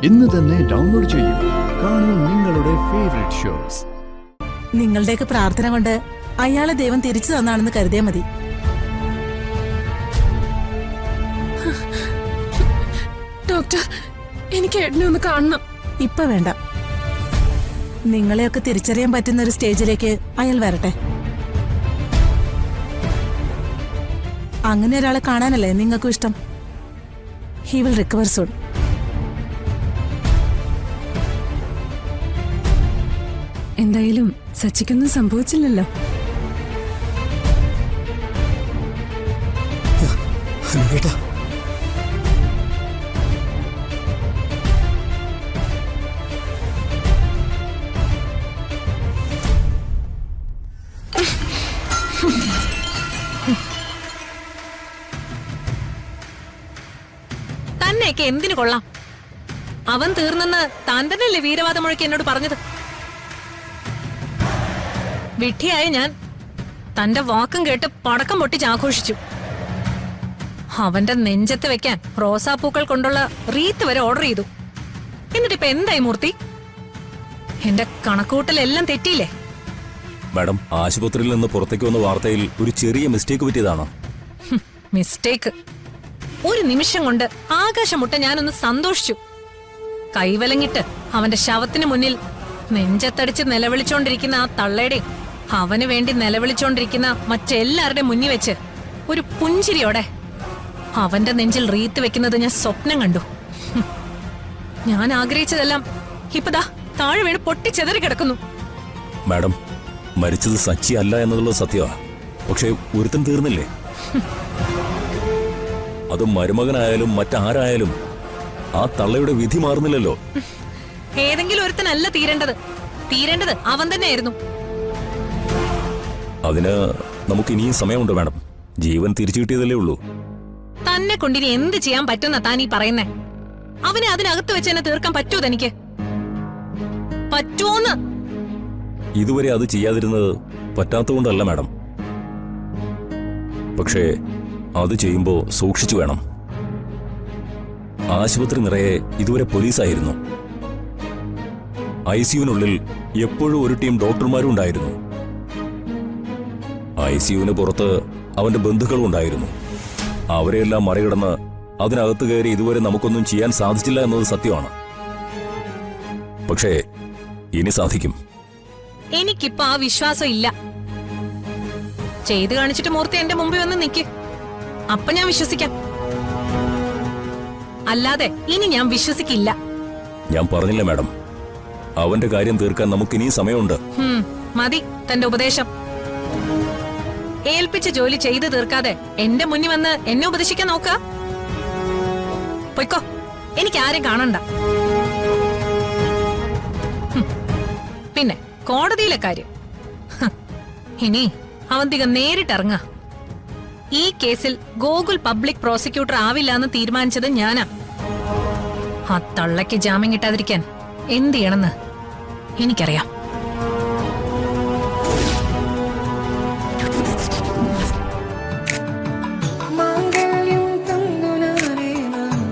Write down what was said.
ഇന്ന് തന്നെ ഡൗൺലോഡ് ചെയ്യൂ. കാണൂ നിങ്ങളുടെ ഫേവറേറ്റ് ഷോസ്. നിങ്ങളുടെയൊക്കെ പ്രാർത്ഥന കൊണ്ട് അയാളെ ദൈവം തിരിച്ചു തന്നാണെന്ന് കരുതിയാ മതി. ഡോക്ടർ, എനിക്ക് ഏട്ടനെ ഒന്ന് കാണണം. ഇപ്പൊ വേണ്ട. നിങ്ങളെയൊക്കെ തിരിച്ചറിയാൻ പറ്റുന്ന ഒരു സ്റ്റേജിലേക്ക് അയാൾ വരട്ടെ. അങ്ങനെ ഒരാളെ കാണാനല്ലേ നിങ്ങൾക്കും ഇഷ്ടം? He will recover soon. എന്തായാലും സച്ചിക്കൊന്നും സംഭവിച്ചില്ലല്ലോ. തന്നെയൊക്കെ എന്തിനു കൊള്ളാം? അവൻ തീർന്നെന്ന് താൻ തന്നെയല്ലേ വീരവാദം മുഴക്കി എന്നോട് പറഞ്ഞത്? വിഡ്ഢിയായ ഞാൻ തന്റെ വാക്കും കേട്ട് പടക്കം പൊട്ടിച്ച് ആഘോഷിച്ചു. അവന്റെ നെഞ്ചത്ത് വെക്കാൻ റോസാപ്പൂക്കൾ കൊണ്ടുള്ള റീത്ത് വരെ ഓർഡർ ചെയ്തു. എന്നിട്ടിപ്പോ എന്തായി മൂർത്തി? എന്റെ കണക്കൂട്ടലെല്ലാം തെറ്റിയില്ലേ? മാഡം, ആശുപത്രിയിൽ നിന്ന് പുറത്തേക്ക് വന്ന വാർത്തയിൽ ഒരു ചെറിയ മിസ്റ്റേക്ക് പറ്റിയതാണോ? മിസ്റ്റേക്ക്? ഒരു നിമിഷം കൊണ്ട് ആകാശമുട്ട ഞാനൊന്ന് സന്തോഷിച്ചു. കൈവലങ്ങിട്ട് അവന്റെ ശവത്തിന് മുന്നിൽ നെഞ്ചത്തടിച്ച് നിലവിളിച്ചോണ്ടിരിക്കുന്ന ആ തള്ളയുടെ, അവന് വേണ്ടി നിലവിളിച്ചോണ്ടിരിക്കുന്ന മറ്റെല്ലാവരുടെ മുന്നിൽ വെച്ച് ഒരു പുഞ്ചിരിയോടെ അവന്റെ നെഞ്ചിൽ റീത്ത് വെക്കുന്നത് ഞാൻ സ്വപ്നം കണ്ടു. ഞാൻ ആഗ്രഹിച്ചതെല്ലാം ഇപ്പതാ താഴെ വീണ് പൊട്ടിച്ചെതറി കിടക്കുന്നു. മാഡം, മരിച്ചത് സച്ചി അല്ല എന്നുള്ളത് സത്യമാ. പക്ഷെ ഒരുത്തൻ തീർന്നില്ലേ? അത് മരുമകനായാലും മറ്റാരായാലും ആ തള്ളയുടെ വിധി മാറുന്നില്ലല്ലോ. ഏതെങ്കിലും ഒരുത്തനല്ല തീരേണ്ടത് അവൻ തന്നെയായിരുന്നു. അതിന് നമുക്ക് ഇനിയും സമയമുണ്ട് മാഡം. ജീവൻ തിരിച്ചു കിട്ടിയതല്ലേ ഉള്ളൂ. തന്നെ കൊണ്ടിനി എന്ത് ചെയ്യാൻ പറ്റുന്ന താൻ ഈ പറയുന്നേ? അവനെ അതിനകത്ത് വെച്ച് തന്നെ തീർക്കാൻ പറ്റുമോ തനിക്ക്? പറ്റുമോന്ന്? ഇതുവരെ അത് ചെയ്യാതിരുന്നത് പറ്റാത്തതുകൊണ്ടല്ല മാഡം. പക്ഷേ അത് ചെയ്യുമ്പോ സൂക്ഷിച്ചു വേണം. ആശുപത്രി നിറയെ ഇതുവരെ പോലീസായിരുന്നു. ICUവിനുള്ളിൽ എപ്പോഴും ഒരു ടീം ഡോക്ടർമാരും ഉണ്ടായിരുന്നു. ICUവിന് പുറത്ത് അവന്റെ ബന്ധുക്കളും ഉണ്ടായിരുന്നു. അവരെയെല്ലാം മറികടന്ന് അതിനകത്ത് കയറി ഇതുവരെ നമുക്കൊന്നും ചെയ്യാൻ സാധിച്ചില്ല എന്നത് സത്യമാണ്. പക്ഷേ ഇനി സാധിക്കും. എനിക്കിപ്പോ ആ വിശ്വാസം ഇല്ല. ചെയ്തു കാണിച്ചിട്ട് മൂർത്തി എന്റെ മുമ്പിൽ വന്ന് നിക്ക്. അപ്പൊ ഞാൻ വിശ്വസിക്കാം. അല്ലാതെ ഇനി ഞാൻ വിശ്വസിക്കില്ല. ഞാൻ പറഞ്ഞില്ല മാഡം, അവന്റെ കാര്യം തീർക്കാൻ നമുക്കിനിയും സമയമുണ്ട്. മതി തന്റെ ഉപദേശം. ഏൽപ്പിച്ച ജോലി ചെയ്തു തീർക്കാതെ എന്റെ മുന്നിൽ വന്ന് എന്നെ ഉപദേശിക്കാൻ നോക്ക. പൊയ്ക്കോ, എനിക്ക് ആരും കാണണ്ട. പിന്നെ കോടതിയിലെ കാര്യം, ഇനി അവന്തിക നേരിട്ടിറങ്ങ. ഈ കേസിൽ ഗോകുൽ പബ്ലിക് പ്രോസിക്യൂട്ടർ ആവില്ല എന്ന് തീരുമാനിച്ചത് ഞാനാ. ആ തള്ളയ്ക്ക് ജാമ്യം കിട്ടാതിരിക്കാൻ എന്ത് ചെയ്യണമെന്ന് എനിക്കറിയാം.